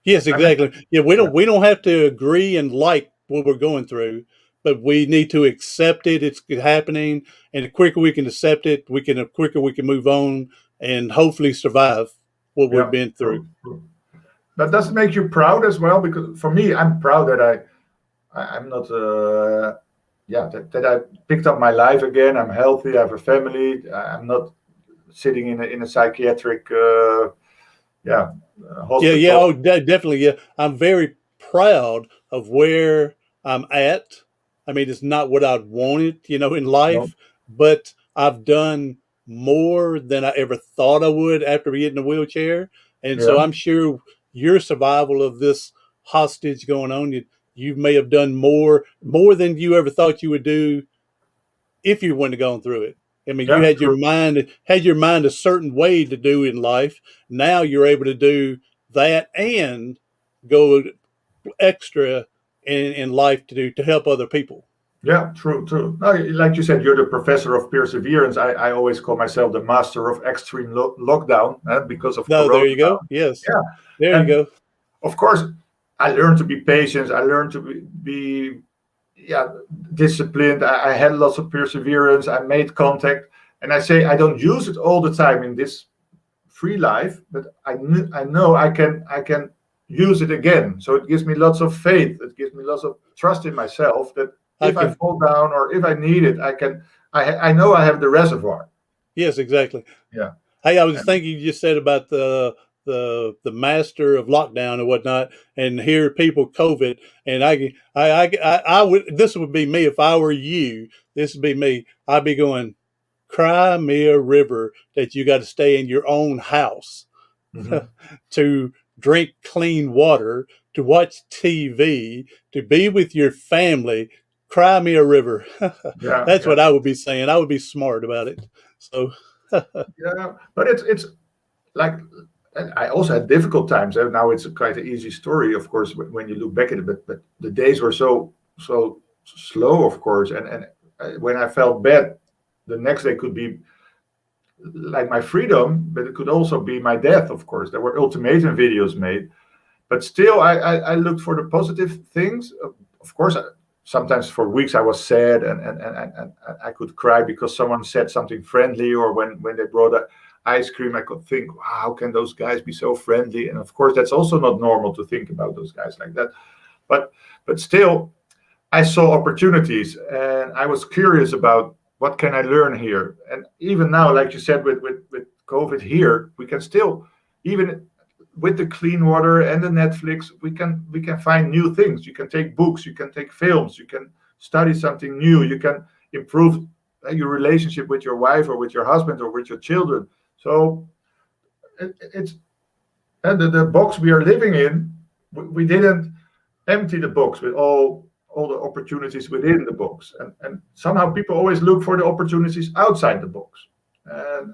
Yes, I mean, exactly. Yeah, we yeah. don't have to agree and like what we're going through, but we need to accept it. It's happening, and the quicker we can accept it, the quicker we can move on and hopefully survive what we've Yeah. been through. True. True. But does it make you proud as well? Because for me, I'm proud that I'm not. Yeah, that I picked up my life again. I'm healthy. I have a family. I'm not sitting in a psychiatric yeah Yeah, yeah, hospital. oh, definitely. Yeah, I'm very proud of where I'm at. I mean, it's not what I'd wanted, in No. life, but I've done more than I ever thought I would after getting a wheelchair. And so Yeah. I'm sure your survival of this hostage going on, you may have done more than you ever thought you would do if you wouldn't have gone through it. I mean, you Yeah. True. had your mind a certain way to do in life. Now you're able to do that and go extra in life to help other people. Yeah. True. True. No, like you said, you're the professor of perseverance. I always call myself the master of extreme lockdown because of No, Corona there you go. now. Yes, Yeah. there you And go. of course, I learned to be patient. I learned to be yeah, disciplined. I had lots of perseverance. I made contact, and I say I don't use it all the time in this free life, but I know I can use it again. So it gives me lots of faith. It gives me lots of trust in myself that I if I can. fall down or if I need it, I can. I know I have the reservoir. Yes, exactly. Yeah. Hey, I was And, thinking you just said about the master of lockdown and whatnot, and here people COVID, and I would this would be me if I were you. This would be me. I'd be going, cry me a river that you got to stay in your own house mhm. to drink clean water, to watch TV, to be with your family. Cry me a river. Yeah, That's yeah, what I would be saying. I would be smart about it. So, yeah. But it's like and I also had difficult times. And now it's a quite an easy story, of course, when you look back at it. But the days were so slow, of course. And when I felt bad, the next day could be like my freedom, but it could also be my death. Of course, there were ultimatum videos made, but still, I looked for the positive things. Of course, sometimes for weeks I was sad and I could cry because someone said something friendly, or when they brought ice cream, I could think, wow, how can those guys be so friendly? And of course, that's also not normal to think about those guys like that. But but still, I saw opportunities and I was curious about what can I learn here. And even now, like you said, with COVID here, we can still even with the clean water and the Netflix, we can find new things. You can take books, you can take films, you can study something new, you can improve your relationship with your wife or with your husband or with your children. So it's and the box we are living in. We didn't empty the box with all the opportunities within the box, and somehow people always look for the opportunities outside the box. And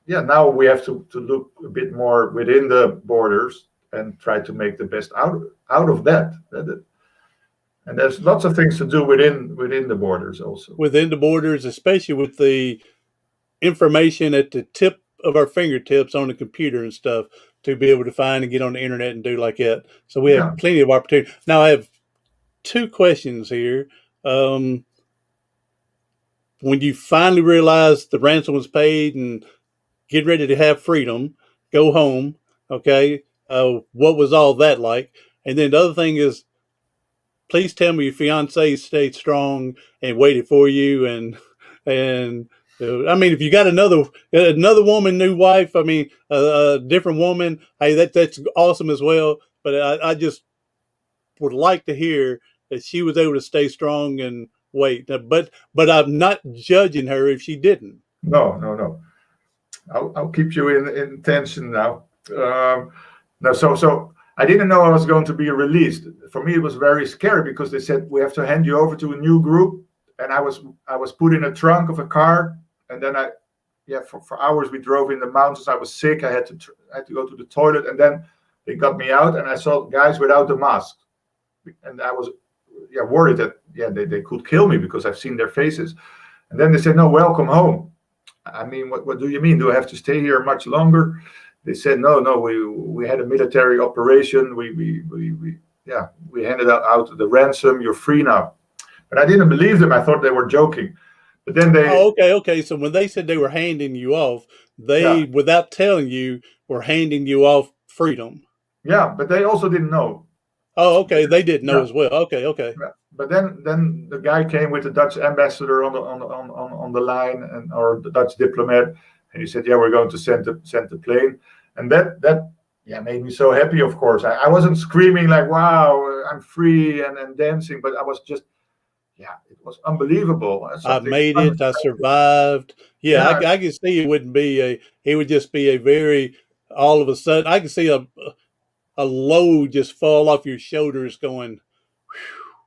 yeah, now we have to look a bit more within the borders and try to make the best out of that. And there's lots of things to do within the borders also. within the borders, especially with the information at the tip of our fingertips on the computer and stuff, to be able to find and get on the internet and do like that. So we Yeah. have plenty of opportunity. Now, I have two questions here. Um, when you finally realize the ransom was paid and get ready to have freedom, go home, okay, what was all that like? And then the other thing is, please tell me your fiance stayed strong and waited for you, and I mean, if you got another woman, new wife, I mean, a different woman, hey, that's awesome as well. But I just would like to hear that she was able to stay strong and wait. But I'm not judging her if she didn't. No, no, no. I'll keep you in tension now. Um, No, so I didn't know I was going to be released. For me, it was very scary because they said we have to hand you over to a new group, and I was put in a trunk of a car, and then yeah, for hours we drove in the mountains. I was sick. I had to go to the toilet, and then they got me out, and I saw guys without the mask, and I was yeah worried that yeah they could kill me because I've seen their faces, and then they said no, welcome home. I mean, what do you mean? Do I have to stay here much longer? They said, no, we had a military operation. We handed out the ransom. You're free now. But I didn't believe them. I thought they were joking. But then they, Oh, okay, okay. So when they said they were handing you off, yeah, they, without telling you, were handing you off freedom. yeah. But they also didn't know. Oh, okay. They didn't know Yeah. as well. Okay, okay. Yeah. But then the guy came with the Dutch ambassador on the line, and or the Dutch diplomat, and he said, "Yeah, we're going to send the plane," and that yeah made me so happy. Of course, I wasn't screaming like "Wow, I'm free" and dancing, but I was just yeah, it was unbelievable. I Something made it. I unexpected. survived. Yeah, Yeah, I can see it wouldn't be a. It would just be a very all of a sudden. I can see a load just fall off your shoulders, going,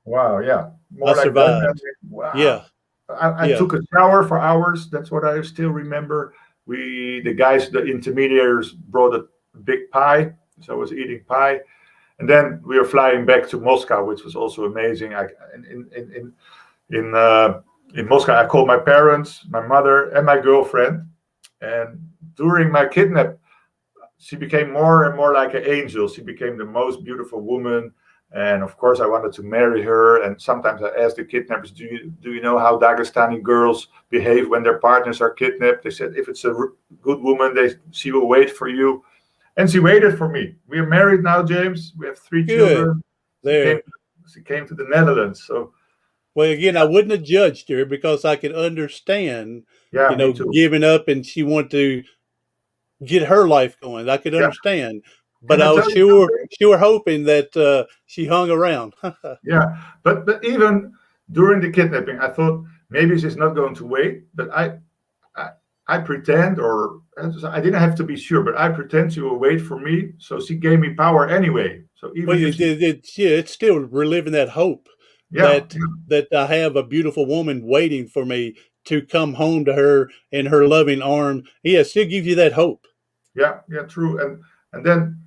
wow, yeah, "I more like that. And survived." wow, Yeah, I yeah. took a shower for hours. That's what I still remember. The guys, the intermediaries, brought a big pie, so I was eating pie, and then we were flying back to Moscow, which was also amazing. In in Moscow, I called my parents, my mother, and my girlfriend, and during my kidnap, she became more and more like an angel. She became the most beautiful woman. And of course, I wanted to marry her. And sometimes I asked the kidnappers, do you know how Dagestani girls behave when their partners are kidnapped? They said, if it's a good woman, she will wait for you. And she waited for me. We are married now, James. We have three Good. children. She came, There. she came to the Netherlands. So, Well, again, I wouldn't have judged her because I could understand, yeah, me too. giving up and she wanted to get her life going. I could Yeah. understand, but Can I I was tell you sure something? sure hoping that she hung around. Yeah. But even during the kidnapping, I thought maybe she's not going to wait. But I, I pretend, or I didn't have to be sure, but I pretend she will wait for me. So she gave me power anyway. So Well, even if she, yeah, it's still reliving that hope yeah, that I have a beautiful woman waiting for me to come home to her in her loving arm. Yeah, it still gives you that hope. yeah, true. And then,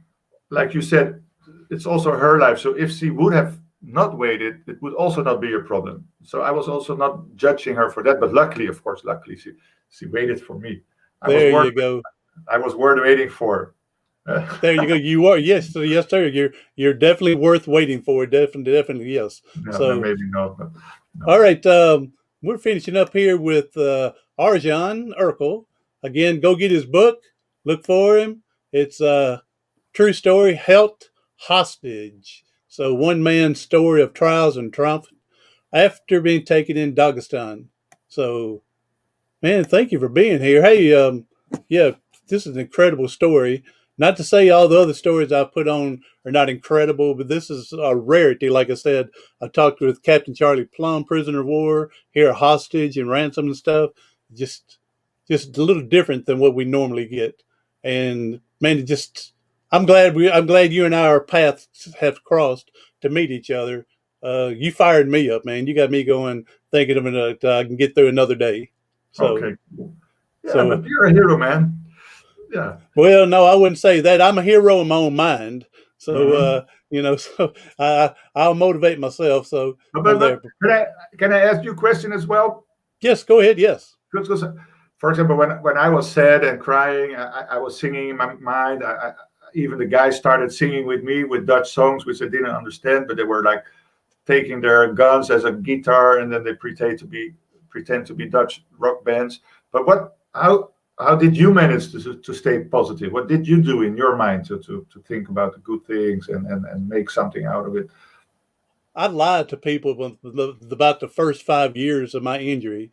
like you said, it's also her life. So if she would have not waited, it would also not be a problem. So I was also not judging her for that. But luckily, of course, luckily she waited for me. I was There worth you go. I was worth waiting for. There you go. You are, yes, yes, sir. You're definitely worth waiting for. Definitely, definitely, yes. No, So, maybe not. But all no. right, we're finishing up here with Arjan Erkel. Again, go get his book. Look for him. It's true story, Held Hostage. So one man's story of trials and triumph after being taken in Dagestan. So, man, thank you for being here. Hey, yeah, this is an incredible story. Not to say all the other stories I've put on are not incredible, but this is a rarity. Like I said, I talked with Captain Charlie Plum, prisoner of war, here a hostage and ransom and stuff. Just, just a little different than what we normally get. And man, I'm glad you and our paths have crossed to meet each other. You fired me up, man. You got me going, thinking of it. I can get through another day. So, Okay. Cool. Yeah, so but you're a hero, man. Yeah. well, no, I wouldn't say that. I'm a hero in my own mind. So, Hmm. so I'll motivate myself. So I'm But there. can I ask you a question as well? Yes, go ahead. Yes. Because for example, when I was sad and crying, I was singing in my mind. Even the guys started singing with me with Dutch songs, which I didn't understand, but they were like taking their guns as a guitar, and then they pretend to be Dutch rock bands. But how did you manage to stay positive? What did you do in your mind to think about the good things and make something out of it? I lied to people about the first 5 years of my injury.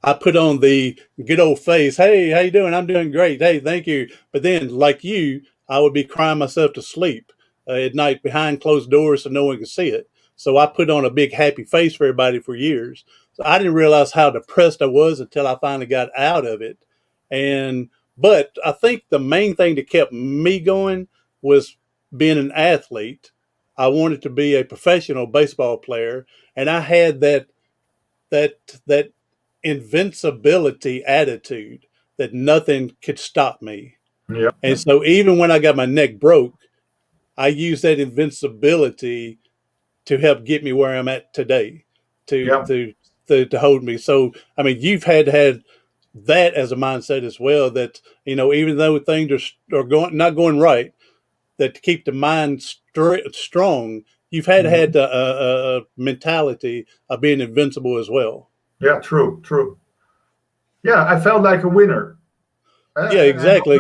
I put on the good old face. Hey, how you doing? I'm doing great. Hey, thank you. But then, like you, I would be crying myself to sleep at night behind closed doors so no one could see it. So I put on a big happy face for everybody for years. So I didn't realize how depressed I was until I finally got out of it. And but I think the main thing that kept me going was being an athlete. I wanted to be a professional baseball player, and I had that invincibility attitude that nothing could stop me. Yeah. And so even when I got my neck broke, I used that invincibility to help get me where I'm at today, to Yeah. to to hold me. So I mean, you've had to have that as a mindset as well. That even though things are going not going right, that to keep the mind strong, you've had Mhm. a mentality of being invincible as well. Yeah. True. True. Yeah. I felt like a winner. Yeah, And exactly.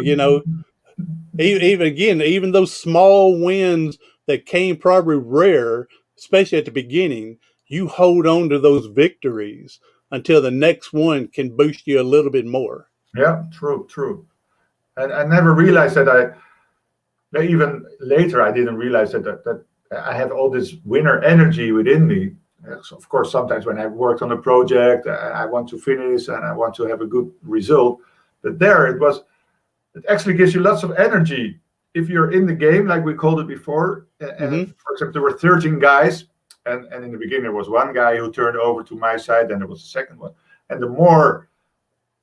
Even again, even those small wins that came probably rare, especially at the beginning, you hold on to those victories until the next one can boost you a little bit more. yeah. True. True. And I never realized that even later I didn't realize that I have all this winner energy within me. Yes, of course, sometimes when I worked on a project, I want to finish and I want to have a good result. But there it actually gives you lots of energy if you're in the game, like we called it before. And Hmm. for example, there were 13 guys, and in the beginning there was one guy who turned over to my side, then there was a second one. And the more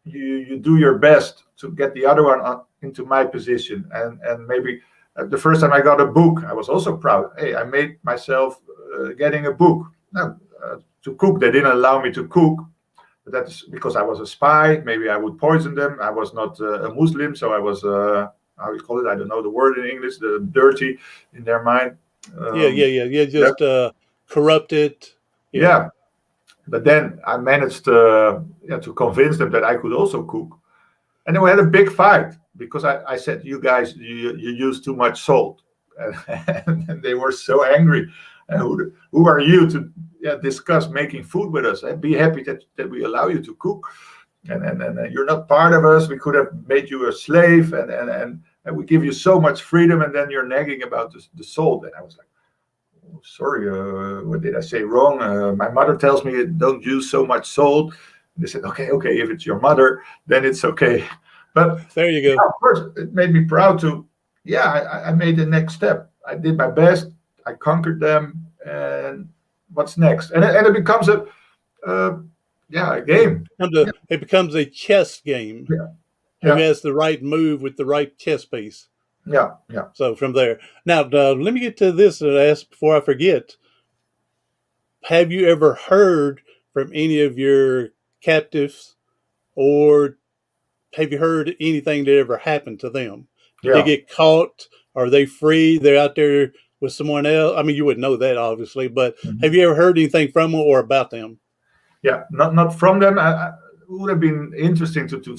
you do your best to get the other one into my position, and maybe the first time I got a book, I was also proud. Hey, I made myself getting a book. Now, to cook, they didn't allow me to cook. That's because I was a spy. Maybe I would poison them. I was not a Muslim, so I was how you call it? I don't know the word in English. The dirty in their mind. Yeah, yeah, Um, yeah, yeah. yeah, Just corrupted. Yeah. yeah. But then I managed yeah, to convince them that I could also cook. And then we had a big fight because I said, "You guys, you use too much salt," and they were so angry. And who are you to, yeah, discuss making food with us? And be happy that we allow you to cook. And you're not part of us. We could have made you a slave, and we give you so much freedom, and then you're nagging about the salt. And I was like, oh, sorry, what did I say wrong? My mother tells me don't use so much salt. And they said, okay, okay, if it's your mother, then it's okay. But There you yeah, go. of course, it made me proud to, yeah, I made the next step. I did my best. I conquered them. And what's next? And it becomes uh, yeah, a It game. becomes Yeah, a chess game. yeah, Who yeah, has the right move with the right chess piece? yeah, yeah. So from there, now let me get to this and ask before I forget. Have you ever heard from any of your captives, or have you heard anything that ever happened to them? Did they Yeah. get caught? Are they free? They're out there with someone else? I mean, you wouldn't know that, obviously, but have Mhm. you ever heard anything from them or about them? Yeah, not from them. It would have been interesting to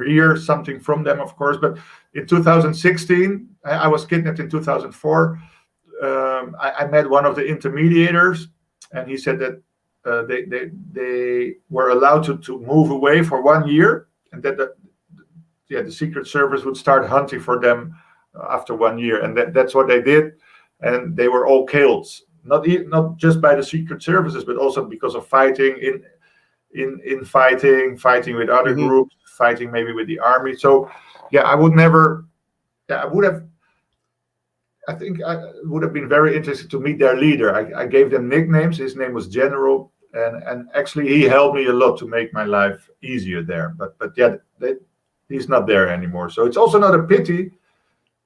hear something from them, of course. But in 2016, I was kidnapped in 2004. I met one of the intermediators, and he said that they were allowed to move away for 1 year, and that yeah, the Secret Service would start hunting for them after 1 year, and that's what they did, and they were all killed. Not just by the Secret Services, but also because of fighting fighting with other Hmm. groups, fighting maybe with the army. So yeah, I would never. Yeah, I would have. I think I would have been very interested to meet their leader. I gave them nicknames. His name was General, and actually he helped me a lot to make my life easier there. But yeah, he's not there anymore. So it's also not a pity,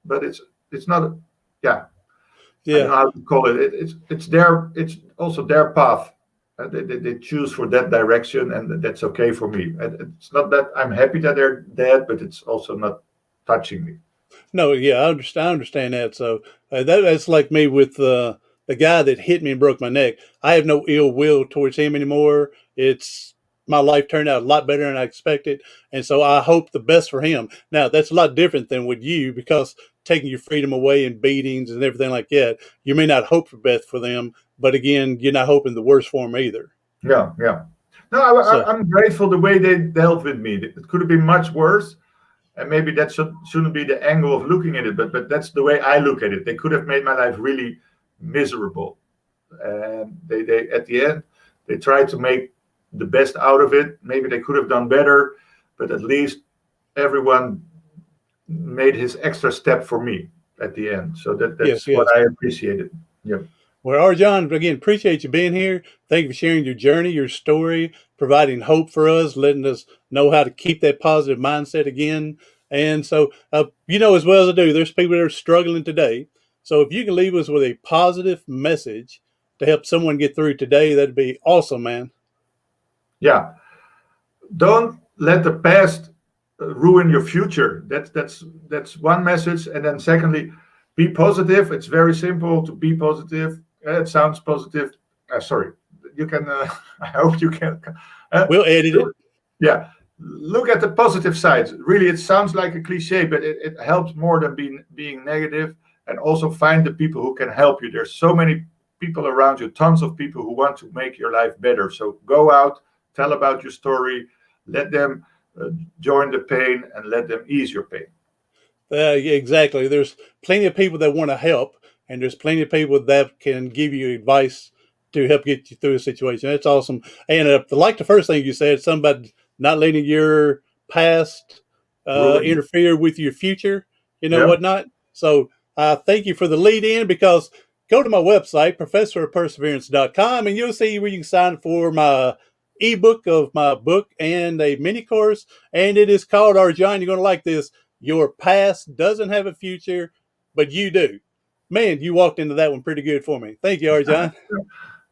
but it's not. Yeah, I don't Yeah. know how to call it. It's also their path. They choose for that direction, and that's okay for me. And it's not that I'm happy that they're dead, but it's also not touching me. No, yeah, I understand that. So that's like me with the guy that hit me and broke my neck. I have no ill will towards him anymore. It's my life turned out a lot better than I expected, and so I hope the best for him. Now that's a lot different than with you because taking your freedom away and beatings and everything like that, you may not hope for best for them, but again, you're not hoping the worst for them either. Yeah, yeah. No, So I'm grateful the way they dealt with me. It could have been much worse, and maybe that shouldn't be the angle of looking at it. But that's the way I look at it. They could have made my life really miserable, and they at the end they tried to make the best out of it. Maybe they could have done better, but at least everyone made his extra step for me. at the end. So Yes, that's what yes. I appreciated. Yeah. Well, Arjan, again, appreciate you being here. Thank you for sharing your journey, your story, providing hope for us, letting us know how to keep that positive mindset again. And so, you know, as well as I do, there's people that are struggling today. So if you can leave us with a positive message to help someone get through today, that'd be awesome, man. Yeah. Don't let the past ruin your future. That's one message. And then secondly, be positive. It's very simple to be positive. It sounds positive. Sorry, you can. I hope you can. We'll edit it. Yeah, look at the positive sides. Really, it sounds like a cliche, but it helps more than being negative. And also find the people who can help you. There's so many people around you, tons of people who want to make your life better. So go out, tell about your story, let them join the pain, and let them ease your pain. Yeah, exactly. There's plenty of people that want to help, and there's plenty of people that can give you advice to help get you through a situation. That's awesome. And like the first thing you said, something about not letting your past Ruin. interfere with your future, you know, Yeah. whatnot. So thank you for the lead in, because go to my website, professorofperseverance.com, and you'll see where you can sign for my ebook of my book and a mini course. And it is called, Arjan, you're going to like this: Your Past Doesn't Have a Future, but You Do. Man, you walked into that one pretty good for me. Thank you, Arjan.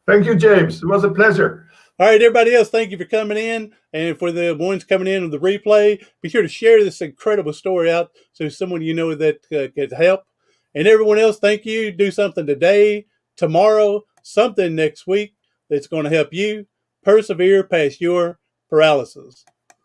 Thank you, James. It was a pleasure. All right, everybody else, thank you for coming in. And for the ones coming in with the replay, be sure to share this incredible story out so someone you know that could help. And everyone else, thank you. Do something today, tomorrow, something next week that's going to help you persevere past your paralysis.